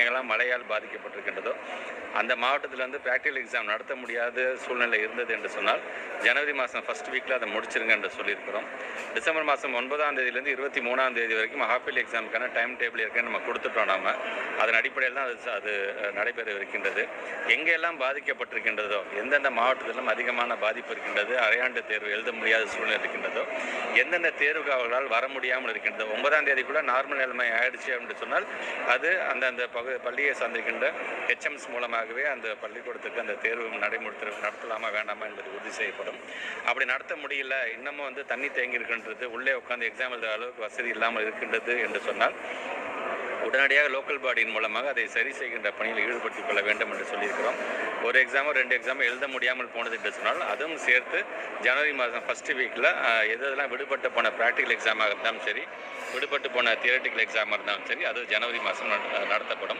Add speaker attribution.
Speaker 1: எங்கெங்கெல்லாம் மழையால் பாதிக்கப்பட்டிருக்கின்றதோ அந்த மாவட்டத்தில் வந்து ப்ராக்டிக்கல் எக்ஸாம் நடத்த முடியாத சூழ்நிலை இருந்தது என்று சொன்னால் ஜனவரி மாதம் ஃபஸ்ட் வீக்கில் அதை முடிச்சிருங்க என்று சொல்லியிருக்கிறோம். டிசம்பர் மாதம் 9ஆம் தேதியிலேருந்து 23ஆம் தேதி வரைக்கும் ஹாஃப் எக்ஸாமுக்கான டைம் டேபிள் இருக்குன்னு நம்ம கொடுத்துட்டோம். நம்ம அதன் அடிப்படையில் தான் அது நடைபெறவிருக்கின்றது. எங்கெல்லாம் பாதிக்கப்பட்டிருக்கின்றதோ, எந்தெந்த மாவட்டத்திலும் அதிகமான பாதிப்பு இருக்கின்றது, அரையாண்டு தேர்வு எழுத முடியாத சூழ்நிலை இருக்கின்றதோ, எந்தெந்த தேர்வுக்கு அவர்களால் வர முடியாமல் இருக்கின்றதோ, 9ஆம் தேதிக்குள்ளே நார்மல் நிலைமை ஆயிடுச்சு அப்படின்னு சொன்னால் அது அந்தந்த பள்ளியை சந்திக்கின்ற ஹெச்எம்ஸ் மூலமாகவே அந்த பள்ளிக்கூடத்துக்கு அந்த தேர்வு நடத்தலாமா வேண்டாமா என்பது உறுதி செய்யப்படும். அப்படி நடத்த முடியல, இன்னமும் வந்து தண்ணி தேங்கி இருக்கின்றது, உள்ளே உட்காந்து எக்ஸாம் எழுதுகிற அளவுக்கு வசதி இல்லாமல் இருக்கின்றது என்று சொன்னால் உடனடியாக லோக்கல் பாடியின் மூலமாக அதை சரி செய்கின்ற பணியில் ஈடுபடுத்திக் கொள்ள வேண்டும் என்று சொல்லியிருக்கிறோம். ஒரு எக்ஸாமோ 2 எக்ஸாமோ எழுத முடியாமல் போனது என்று சொன்னால் அதுவும் சேர்த்து ஜனவரி மாதம் ஃபஸ்ட்டு வீக்கில் எதெல்லாம் விடுபட்டு போன ப்ராக்டிக்கல் எக்ஸாமாக இருந்தாலும் சரி, விடுபட்டு போன தியரட்டிக்கல் எக்ஸாமாக இருந்தாலும் சரி, அது ஜனவரி மாதம் நடத்தப்படும்.